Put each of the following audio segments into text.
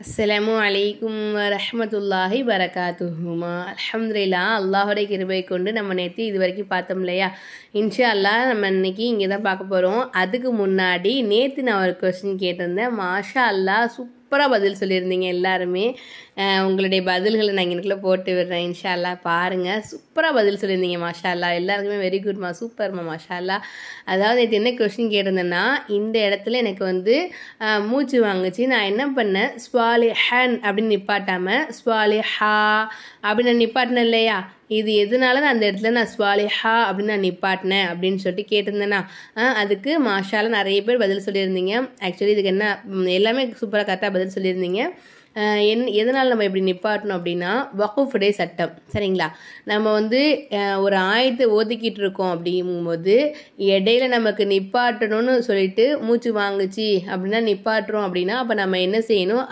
அஸ்ஸலாமு அலைக்கும் வரஹ்மத்துல்லாஹி வரகாத்துஹுமா. அல்ஹம்துலில்லாஹ், அல்லாஹுடைய கிருபை கொண்டு நம்ம நேற்று இது வரைக்கும் பார்த்தோம் இல்லையா? இன்ஷா அல்லாஹ் நம்ம இன்னைக்கு இங்கே தான் பார்க்க போகிறோம். அதுக்கு முன்னாடி நேற்று நான் ஒரு கொஸ்டின் கேட்டிருந்தேன். மாஷா அல்லாஹ் சூப்பராக பதில் சொல்லியிருந்தீங்க எல்லாருமே. உங்களுடைய பதில்களை நான் இங்கேக்குள்ளே போட்டு விடுறேன். இன்ஷா அல்லாஹ் பாருங்கள், சூப்பராக பதில் சொல்லியிருந்தீங்க. மாஷா அல்லாஹ் எல்லாருக்குமே வெரி குட்மா, சூப்பர்மா, மாஷா அல்லாஹ். அதாவது நேற்று என்ன கொஸ்டின் கேட்டிருந்தேன்னா, இந்த இடத்துல எனக்கு வந்து மூச்சு வாங்குச்சு. நான் என்ன பண்ணேன், ஸ்வாலிஹன் அப்படின்னு நிப்பாட்டாமல் ஸ்வாலிஹா அப்படின்னு நான் நிப்பாட்டினேன் இல்லையா? இது எதனால நான் அந்த இடத்துல நான் ஸ்வாலிஹா அப்படின்னு நான் நிப்பாட்டினேன் அப்படின்னு சொல்லிட்டு கேட்டிருந்தேன்னா, அதுக்கு மாஷால நிறைய பேர் பதில் சொல்லியிருந்தீங்க. ஆக்சுவலி இதுக்கு என்ன எல்லாமே சூப்பராக கரெக்டாக பதில் சொல்லியிருந்தீங்க. எதனால் நம்ம இப்படி நிப்பாட்டணும் அப்படின்னா, வக்ஃபுடைய சட்டம். சரிங்களா? நம்ம வந்து ஒரு ஆயத்தை ஓதிக்கிட்டு இருக்கோம் அப்படிங்கும்போது இடையில நமக்கு நிப்பாட்டணும்னு சொல்லிட்டு மூச்சு வாங்குச்சு அப்படின்னா நிப்பாட்டுறோம் அப்படின்னா, அப்போ நம்ம என்ன செய்யணும்,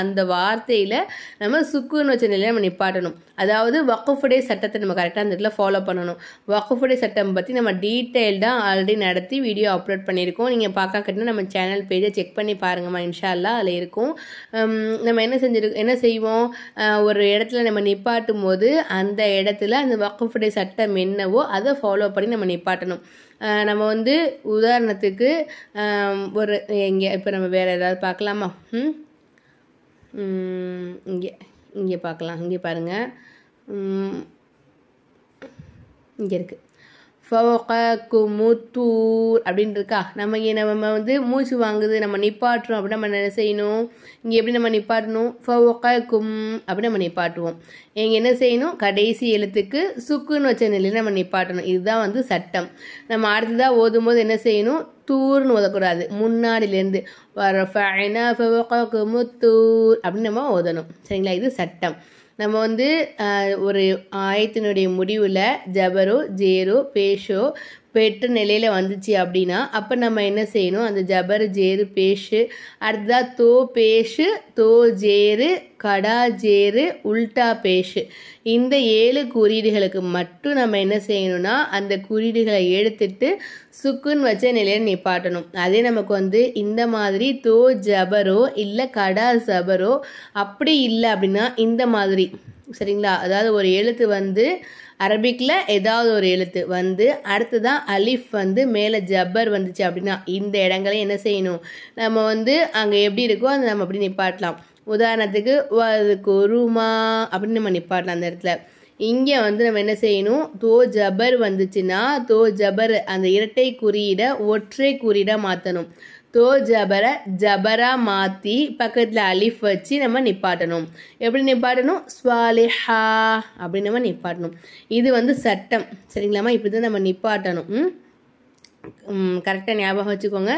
அந்த வார்த்தையில் நம்ம சுக்குன்னு வச்ச நிலையில் நம்ம நிப்பாட்டணும். அதாவது வக்ஃபுடைய சட்டத்தை நம்ம கரெக்டாக அந்த இடத்துல ஃபாலோ பண்ணணும். வக்ஃபுடைய சட்டம் பற்றி நம்ம டீட்டெயில்டாக ஆல்ரெடி நடத்தி வீடியோ அப்லோட் பண்ணியிருக்கோம். நீங்கள் பார்க்கறதுனா நம்ம சேனல் பேஜை செக் பண்ணி பாருங்கம்மா. இன்ஷா அல்லாஹ் அதில் இருக்கும். நம்ம என்ன செய்வோம், ஒரு இடத்துல நம்ம நிப்பாட்டும் போது அந்த இடத்துல அந்த வக்ஃபுடைய சட்டம் என்னவோ அதை ஃபாலோ பண்ணி நம்ம நிப்பாட்டணும். நம்ம வந்து உதாரணத்துக்கு ஒரு இங்கே இப்போ நம்ம வேறு ஏதாவது பார்க்கலாமா? இங்கே பார்க்கலாம். இங்கே பாருங்கள், இங்கே இருக்குது ஃபவககுமுத்தூர் அப்படின்னு இருக்கா. நம்ம வந்து மூச்சு வாங்குது, நம்ம நிப்பாட்டுறோம் அப்படின்னா நம்ம என்ன செய்யணும், இங்கே எப்படி நம்ம நிப்பாட்டணும், ஃபவககும் அப்படி நம்ம நிப்பாட்டுவோம். இங்கே என்ன செய்யணும், கடைசி எழுத்துக்கு சுக்குன்னு வச்ச நிலையில் நம்ம நிப்பாட்டணும். இதுதான் வந்து சட்டம். நம்ம அடுத்ததாக ஓதும் போது என்ன செய்யணும், தூர்னு ஓதக்கூடாது, முன்னாடியிலேருந்து வரஃபஅனா ஃபவககுமுத்தூர் அப்படின்னு நம்ம ஓதணும். சரிங்களா? இது சட்டம். நம்ம வந்து ஒரு ஆயத்தினுடைய முடிவில் ஜபரோ ஜேரோ பேஷோ பெற்ற நிலையில் வந்துச்சு அப்படின்னா அப்போ நம்ம என்ன செய்யணும், அந்த ஜபர் ஜேரு பேஷு அடுத்ததா தோ பேஷு தோ ஜேரு கடா ஜேரு உல்டா பேஷு, இந்த 7 குறியீடுகளுக்கு மட்டும் நம்ம என்ன செய்யணும்னா அந்த குறியீடுகளை எடுத்துட்டு சுக்குன்னு வச்ச நிலையில் நிப்பாட்டணும். அதே நமக்கு வந்து இந்த மாதிரி தோ ஜபரோ இல்லை கடா ஜபரோ அப்படி இல்லை அப்படின்னா இந்த மாதிரி, சரிங்களா? அதாவது ஒரு எழுத்து வந்து அரபிக்கில் ஏதாவது ஒரு எழுத்து வந்து அடுத்ததான் அலிஃப் வந்து மேலே ஜப்பர் வந்துச்சு அப்படின்னா இந்த இடங்களையும் என்ன செய்யணும், நம்ம வந்து அங்கே எப்படி இருக்கோ அதை நம்ம அப்படி நிப்பாட்டலாம். உதாரணத்துக்கு குருமா அப்படின்னு நம்ம நிப்பாட்டலாம் அந்த இடத்துல. இங்கே வந்து நம்ம என்ன செய்யணும், தோ ஜபர் வந்துச்சுன்னா தோ ஜபர் அந்த இரட்டை குறியீடை ஒற்றை குறியீடாக மாற்றணும். தோ ஜபரை ஜபரா மாற்றி பக்கத்தில் அலிஃப் வச்சு நம்ம நிப்பாட்டணும். எப்படி நிப்பாட்டணும், ஸ்வாலிஹா அப்படின்னு நம்ம நிப்பாட்டணும். இது வந்து சட்டம். சரிங்களாம்மா? இப்படி தான் நம்ம நிப்பாட்டணும். கரெக்டாக ஞாபகம் வச்சுக்கோங்க,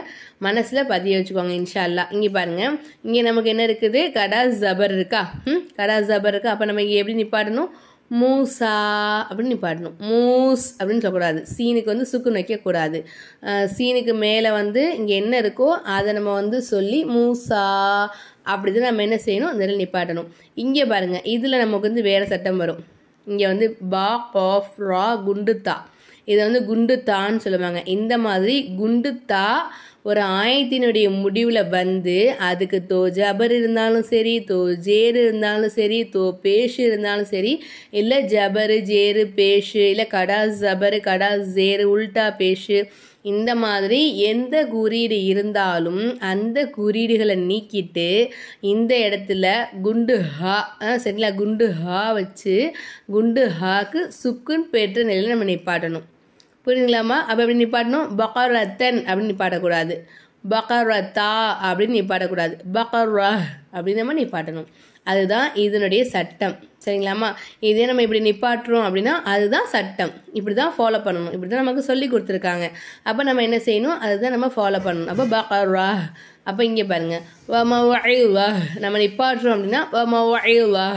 மனசில் பதிய வச்சுக்கோங்க. இன்ஷா அல்லாஹ். இங்கே பாருங்கள், இங்கே நமக்கு என்ன இருக்குது, கடா ஜபர் இருக்கா? கடா ஜபர் இருக்கா? அப்போ நம்ம இங்கே எப்படி நிப்பாட்டணும், மூசா அப்படின்னு நிப்பாட்டணும். மூஸ் அப்படின்னு சொல்லக்கூடாது. சீனுக்கு வந்து சுக்குன்னு வைக்கக்கூடாது. சீனுக்கு மேலே வந்து இங்கே என்ன இருக்கோ அதை நம்ம வந்து சொல்லி மூசா அப்படி தான் நம்ம என்ன செய்யணும், அதில் நிப்பாட்டணும். இங்கே பாருங்கள், இதில் நமக்கு வந்து வேறு சட்டம் வரும். இங்கே வந்து பா காஃப் ரா குண்டுத்தா, இதை வந்து குண்டுத்தான்னு சொல்லுவாங்க. இந்த மாதிரி குண்டுத்தா ஒரு ஆயத்தினுடைய முடிவில் வந்து அதுக்கு தோ ஜபர் இருந்தாலும் சரி, தோ ஜேரு இருந்தாலும் சரி, தோ பேஷு இருந்தாலும் சரி, இல்லை ஜபரு ஜேரு பேஷு இல்லை கடா ஜபரு கடா ஜேரு உல்டா பேஷு, இந்த மாதிரி எந்த குறியீடு இருந்தாலும் அந்த குறியீடுகளை நீக்கிட்டு இந்த இடத்துல குண்டு ஹா, சரிங்களா, குண்டு ஹா வச்சு குண்டு ஹாக்கு சுக்குன்னு பெற்ற நிலையில் நம்ம நிப்பாட்டணும். புரியுதுங்களாம்மா? அப்போ எப்படி நிப்பாட்டணும், பகரத்தன் அப்படின்னு நிப்பாட்டக்கூடாது, பகரத்தா அப்படின்னு நிப்பாட்டக்கூடாது, பகரா அப்படின்னு நம்ம நிப்பாட்டணும். அதுதான் இதனுடைய சட்டம். சரிங்களாம்மா? இதே நம்ம இப்படி நிப்பாட்டுறோம் அப்படின்னா அதுதான் சட்டம். இப்படி தான் ஃபாலோ பண்ணணும். இப்படி தான் நமக்கு சொல்லி கொடுத்துருக்காங்க. அப்போ நம்ம என்ன செய்யணும், அதுதான் நம்ம ஃபாலோ பண்ணணும். அப்போ பகரா. அப்போ இங்கே பாருங்கள், வமவஇல்லா நம்ம நிப்பாட்டுறோம் அப்படின்னா வமவஇல்லா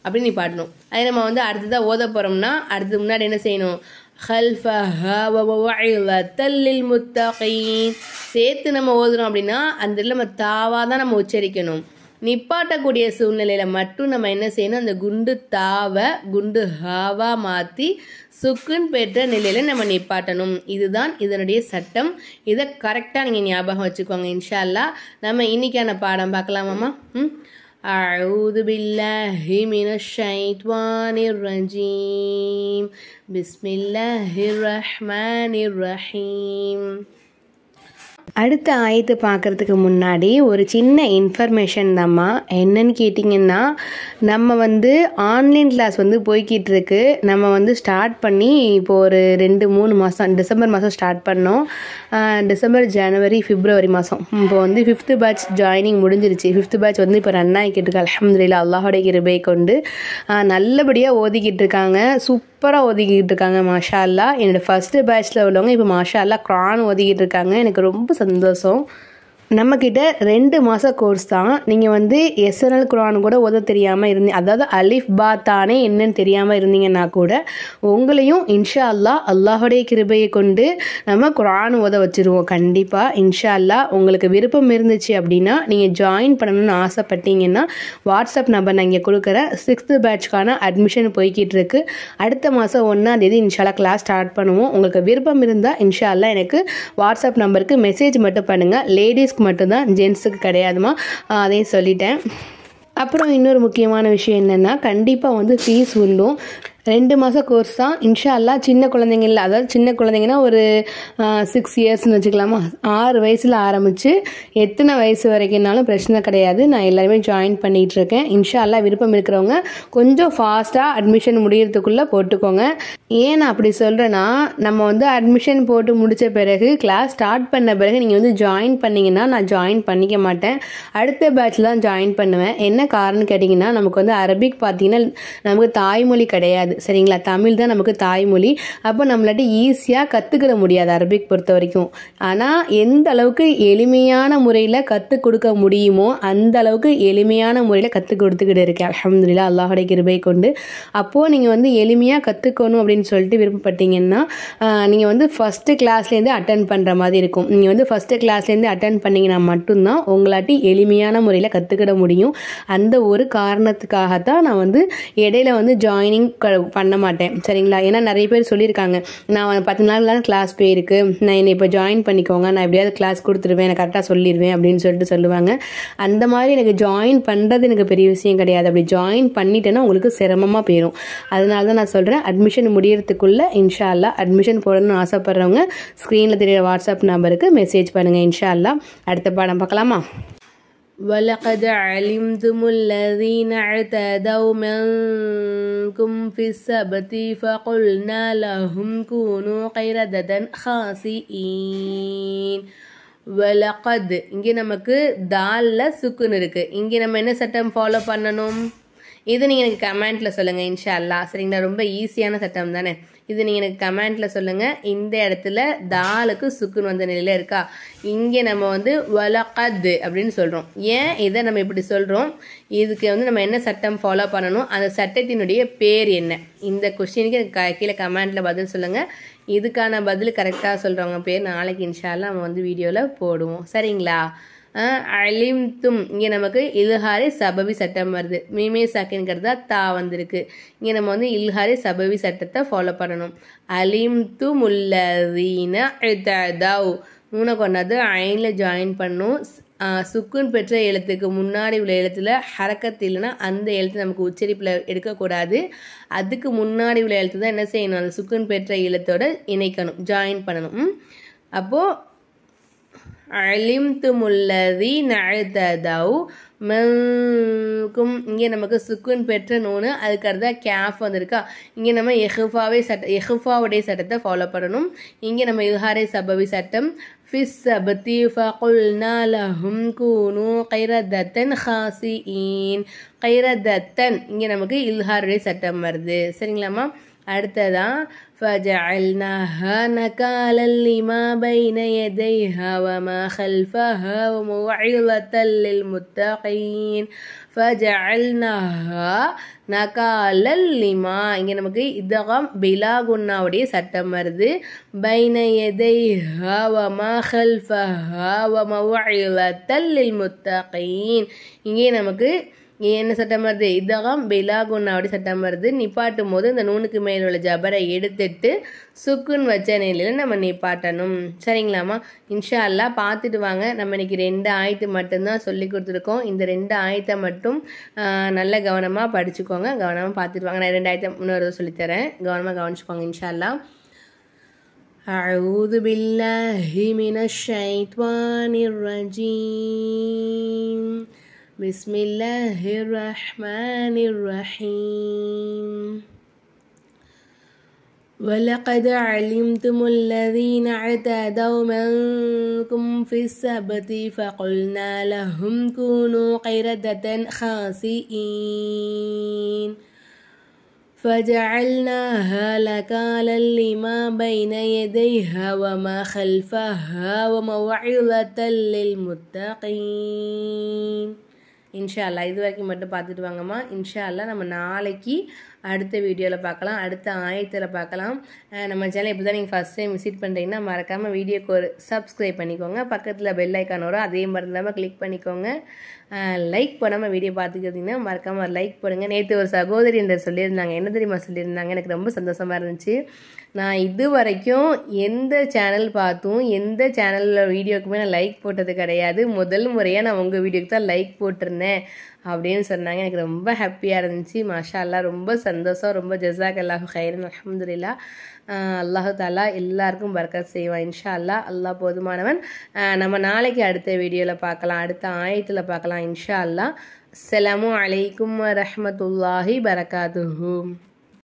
அப்படின்னு நிப்பாட்டணும். அதே நம்ம வந்து அடுத்ததாக ஓத போகிறோம்னா அடுத்து முன்னாடி என்ன செய்யணும், ஹல்ஃபஹா வமவஇல்லத்தல் லில்முத்தகீன் சேர்த்து நம்ம ஓதுறோம் அப்படின்னா அந்த இதில் நம்ம தாவாக தான் நம்ம உச்சரிக்கணும். நிப்பாட்டக்கூடிய சூழ்நிலையில் மட்டும் நம்ம என்ன செய்யணும், அந்த குண்டு தாவை குண்டு ஹாவா மாற்றி சுக்குன் பெற்ற நிலையில் நம்ம நிப்பாட்டணும். இதுதான் இதனுடைய சட்டம். இதை கரெக்டாக நீங்கள் ஞாபகம் வச்சுக்கோங்க. இன்ஷா அல்லாஹ் நம்ம இன்னைக்கான பாடம் பார்க்கலாமாம்மா. அஊது பில்லாஹி மினஷ் ஷைத்வானிர் ரஜீம். பிஸ்மில்லாஹிர் ரஹ்மானிர் ரஹீம். அடுத்த ஆயத்து பார்க்குறதுக்கு முன்னாடி ஒரு சின்ன இன்ஃபர்மேஷன் தாம்மா. என்னன்னு கேட்டிங்கன்னா, நம்ம ஆன்லைன் கிளாஸ் போய்கிட்டு இருக்கு. நம்ம ஸ்டார்ட் பண்ணி இப்போ ஒரு 2-3 மாதம், டிசம்பர் மாதம் ஸ்டார்ட் பண்ணோம். டிசம்பர், ஜனவரி, பிப்ரவரி மாதம் இப்போ 5th பேட்ச் ஜாயினிங் முடிஞ்சிருச்சு. 5th பேட்ச் இப்போ ரன் ஆகிக்கிட்டு இருக்கு. அல்ஹம்துலில்லாஹ், அல்லாஹுடைய கிருபை கொண்டு நல்லபடியாக ஓதிக்கிட்டு இருக்காங்க. சூப்பராக ஓதிக்கிட்டு இருக்காங்க. மாஷா அல்லாஹ். என்னோடய ஃபஸ்ட்டு பேட்ச்சில் உள்ளவங்க இப்போ மாஷா அல்லாஹ் குர்ஆன் ஓதிக்கிட்டு இருக்காங்க. எனக்கு ரொம்ப சந்தோஷம். நம்மக்கிட்ட 2 மாத கோர்ஸ் தான். நீங்கள் எஸ்என்எல் குர்ஆன் கூட ஓத தெரியாமல் இருந்தீங்க, அதாவது அலிஃப் பா தானே என்னன்னு தெரியாமல் இருந்தீங்கன்னா கூட உங்களையும் இன்ஷா அல்லாஹ் அல்லாஹுடைய கிருபையை கொண்டு நம்ம குர்ஆன் ஓத வச்சுருவோம் கண்டிப்பாக. இன்ஷா அல்லாஹ் உங்களுக்கு விருப்பம் இருந்துச்சு அப்படின்னா நீங்கள் ஜாயின் பண்ணணும்னு ஆசைப்பட்டீங்கன்னா வாட்ஸ்அப் நம்பர் நான் இங்கே கொடுக்குறேன். 6th பேட்ச்க்கான அட்மிஷன் போய்கிட்டு இருக்கு. அடுத்த மாதம் 1ஆம் தேதி இன்ஷா அல்லாஹ் கிளாஸ் ஸ்டார்ட் பண்ணுவோம். உங்களுக்கு விருப்பம் இருந்தால் இன்ஷா அல்லாஹ் எனக்கு வாட்ஸ்அப் நம்பருக்கு மெசேஜ் மட்டும் பண்ணுங்கள். லேடிஸ்க்கு மட்டும்தான், ஜென்ஸுக்கு கிடையாதுமா, அதையும் சொல்லிட்டேன். அப்புறம் இன்னொரு முக்கியமான விஷயம் என்னென்னா, கண்டிப்பாக ஃபீஸ் உண்டும். 2 மாத கோர்ஸ் தான். இன்ஷா அல்லாஹ் சின்ன குழந்தைங்க இல்லை, அதாவது சின்ன குழந்தைங்கன்னா ஒரு 6 இயர்ஸ்னு வச்சுக்கலாமா, 6 வயசில் ஆரம்பித்து எத்தனை வயசு வரைக்கும்னாலும் பிரச்சனை கிடையாது. நான் எல்லாருமே ஜாயின் பண்ணிகிட்டு இருக்கேன். இன்ஷா அல்லாஹ் விருப்பம் இருக்கிறவங்க கொஞ்சம் ஃபாஸ்ட்டாக அட்மிஷன் முடியறதுக்குள்ளே போட்டுக்கோங்க. ஏன் நான் அப்படி சொல்கிறேன்னா, நம்ம அட்மிஷன் போட்டு முடித்த பிறகு கிளாஸ் ஸ்டார்ட் பண்ண பிறகு நீங்கள் ஜாயின் பண்ணிங்கன்னா நான் ஜாயின் பண்ணிக்க மாட்டேன். அடுத்த பேட்சில் தான் ஜாயின் பண்ணுவேன். என்ன காரணம் கேட்டிங்கன்னா, நமக்கு அரபிக் பார்த்திங்கன்னா நமக்கு தாய்மொழி கிடையாது, சரிங்களா? தமிழ் தான் நமக்கு தாய்மொழி. அப்போ நம்மளாட்டி ஈஸியாக கற்றுக்கிட முடியாது அரபிக் பொறுத்த வரைக்கும். ஆனால் எந்த அளவுக்கு எளிமையான முறையில் கற்றுக் கொடுக்க முடியுமோ அந்த அளவுக்கு எளிமையான முறையில் கற்றுக் கொடுத்துக்கிட்டு இருக்கேன் அல்ஹம்துலில்லாஹ், அல்லாஹுடைய கிருபை கொண்டு. அப்போது நீங்கள் எளிமையாக கற்றுக்கணும் அப்படின்னு சொல்லிட்டு விருப்பப்பட்டீங்கன்னா நீங்கள் ஃபஸ்ட்டு கிளாஸ்லேருந்து அட்டன் பண்ணுற மாதிரி இருக்கும். நீங்கள் ஃபஸ்ட்டு கிளாஸ்லேருந்து அட்டன் பண்ணிங்கன்னா மட்டும்தான் உங்களாட்டி எளிமையான முறையில் கற்றுக்கிட முடியும். அந்த ஒரு காரணத்துக்காகத்தான் நான் இடையில ஜாயினிங் பண்ண மாட்டேன், சரிங்களா? ஏன்னா நிறைய பேர் சொல்லியிருக்காங்க, நான் 10 நாள் கிளாஸ் போயிருக்கு, நான் என்னை இப்போ ஜாயின் பண்ணிக்கோங்க, நான் எப்படியாவது கிளாஸ் கொடுத்துருவேன், நான் கரெக்டாக சொல்லிடுவேன் அப்படின்னு சொல்லிட்டு சொல்லுவாங்க. அந்த மாதிரி எனக்கு ஜாயின் பண்ணுறது எனக்கு பெரிய விஷயம் கிடையாது. அப்படி ஜாயின் பண்ணிட்டேன்னா உங்களுக்கு சிரமமாக போயிடும். அதனால தான் நான் சொல்கிறேன், அட்மிஷன் முடியறதுக்குள்ளே இன்ஷா அல்லாஹ் அட்மிஷன் போடணும்னு ஆசைப்படுறவங்க ஸ்க்ரீனில் தெரியுற வாட்ஸ்அப் நம்பருக்கு மெசேஜ் பண்ணுங்கள். இன்ஷா அல்லாஹ். அடுத்த பாடம் பார்க்கலாமா? وَلَقَدْ عَلِمْتُمُ الَّذِينَ اعْتَدَوْا مِنْكُمْ فِي السَّبْتِ فَقُلْنَا لَهُمْ كُونُوا قِرَدَةً خَاسِئِينَ. வலகத் இங்கே நமக்கு தால்ல சுக்குன் இருக்குது. இங்கே நம்ம என்ன சட்டம் ஃபாலோ பண்ணணும்? இது நீங்கள் எனக்கு கமெண்ட்டில் சொல்லுங்கள் இன்ஷா அல்லாஹ், சரிங்களா? ரொம்ப ஈஸியான சட்டம் தானே இது. நீங்கள் எனக்கு கமெண்ட்டில் சொல்லுங்கள். இந்த இடத்துல தாலுக்கு சுக்குன் வந்த நிலையில் இருக்கா? இங்கே நம்ம வலகத் அப்படின்னு சொல்கிறோம். ஏன் இதை நம்ம இப்படி சொல்கிறோம்? இதுக்கு நம்ம என்ன சட்டம் ஃபாலோ பண்ணணும், அந்த சட்டத்தினுடைய பேர் என்ன? இந்த கொஸ்டினுக்கு எனக்கு கீழே கமெண்ட்டில் பதில் சொல்லுங்கள். இதுக்கான பதில் கரெக்டாக சொல்கிறவங்க பேர் நாளைக்கு இன்ஷா அல்லாஹ் நம்ம வீடியோவில் போடுவோம், சரிங்களா? அலிம்தும் இங்கே நமக்கு இல்ஹாரி சபவி சட்டம் வருது. மீமே சாக்கின்கிறதா தா வந்திருக்கு. இங்கே நம்ம இல்ஹாரி சபவி சட்டத்தை ஃபாலோ பண்ணணும். அலிம்தும் உள்ளதீன இததவ் நூனை கொண்டாது ஐனில் ஜாயின் பண்ணும். சுக்குன் பெற்ற எழுத்துக்கு முன்னாடி உள்ள எழுத்துல ஹரக்கத் இல்லைன்னா அந்த எழுத்து நமக்கு உச்சரிப்பில் எடுக்கக்கூடாது. அதுக்கு முன்னாடி உள்ள எழுத்து தான் என்ன செய்யணும், அந்த சுக்குன் பெற்ற எழுத்தோட இணைக்கணும், ஜாயின் பண்ணணும். அப்போது அலிம்துமுல்லதீன இஅ்ததவ் மின்கும் இங்கே நமக்கு சுக்குன் பெற்ற நூனு, அதுக்கு அடுத்தா கேஃப் வந்திருக்கா. இங்கே நம்ம எஹ்ஃபாவுடைய சட்டத்தை ஃபாலோ பண்ணணும். இங்கே நம்ம இல்ஹாரை சபவி சட்டம். ஃபிஸ் சபதி ஃபகுல்னா லஹும் கூனு கைரதத்தன் ஹாசிஈன். கைரதத்தன் இங்கே நமக்கு இல்ஹாருடைய சட்டம் வருது, சரிங்களாம்மா? அடுத்ததான் فجعلناها نكالا لما بين يديها وما خلفها وموعظة للمتقين فجعلناها نكالا لما இங்கே நமக்கு இதகம் பிலா குன்னாவுடைய சட்டம் வருது بين يديها وما خلفها وموعظة للمتقين இங்கே நமக்கு என்ன சட்டம் வருது இதகம் பிலாகுன்னாவுடைய சட்டம் வருது நிப்பாட்டும் போது இந்த நூனுக்கு மேல் உள்ள ஜபரை எடுத்துட்டு சுக்குன் வச்ச நிலையில் நம்ம நிப்பாட்டணும் சரிங்களாம்மா இன்ஷா அல்லாஹ் பார்த்துட்டு வாங்க நம்ம இன்னைக்கு 2 ஆயத்து மட்டும்தான் சொல்லி கொடுத்துருக்கோம் இந்த 2 ஆயத்தை மட்டும் நல்ல கவனமாக படிச்சுக்கோங்க கவனமாக பார்த்துட்டு வாங்க நான் 2 ஆயத்தை இன்னொரு சொல்லித்தரேன் கவனமாக கவனிச்சுக்கோங்க இன்ஷா அல்லாஹ் أعوذ بالله من الشيطان الرجيم بسم الله الرحمن الرحيم ولقد علمتم الذين اعتدوا منكم في السبت فقلنا لهم كونوا قردة خاسئين فجعلناها نكالا لما بين يديها وما خلفها وموعظة للمتقين இன்ஷா அல்லாஹ் இது வரைக்கும் மட்டும் பார்த்துட்டு வாங்கம்மா இன்ஷா அல்லாஹ் நம்ம நாளைக்கு அடுத்த வீடியோவில் பார்க்கலாம் அடுத்த ஆயத்தில் பார்க்கலாம் நம்ம சேனல் இப்போ தான் நீங்கள் ஃபஸ்ட் டைம் விசிட் பண்ணுறீங்கன்னா மறக்காமல் வீடியோக்கு ஒரு சப்ஸ்கிரைப் பண்ணிக்கோங்க பக்கத்தில் பெல் ஐக்கான் வரும் அதே மாதிரி இல்லாமல் கிளிக் பண்ணிக்கோங்க லைக் பண்ணாமல் வீடியோ பார்த்துக்கிட்டிங்கன்னா மறக்காமல் லைக் பண்ணுங்கள் நேற்று ஒரு சகோதரி என்று சொல்லியிருந்தாங்க என்ன தெரியுமா சொல்லியிருந்தாங்க எனக்கு ரொம்ப சந்தோஷமாக இருந்துச்சு நான் இது வரைக்கும் எந்த சேனல் பார்த்தும் எந்த சேனலில் வீடியோக்குமே நான் லைக் போட்டது கிடையாது முதல் முறையாக நான் உங்கள் வீடியோக்கு தான் லைக் போட்டிருந்தேன் அப்படின்னு சொன்னாங்க எனக்கு ரொம்ப ஹாப்பியாக இருந்துச்சு மாஷா அல்லாஹ் ரொம்ப சந்தோஷம் ரொம்ப ஜஸாக் அல்லாஹு ஹைரன் அல்ஹம்துலில்லாஹ் அல்லாஹு தாலா எல்லாருக்கும் பரக்கத் செய்வான் இன்ஷா அல்லாஹ் அல்லாஹ் போதுமானவன் நம்ம நாளைக்கு அடுத்த வீடியோவில் பார்க்கலாம் அடுத்த ஆயத்தில் பார்க்கலாம் இன்ஷா அல்லாஹ் அஸ்ஸலாமு அலைக்கும் வரஹ்மத்துல்லாஹி பரகாத்துஹு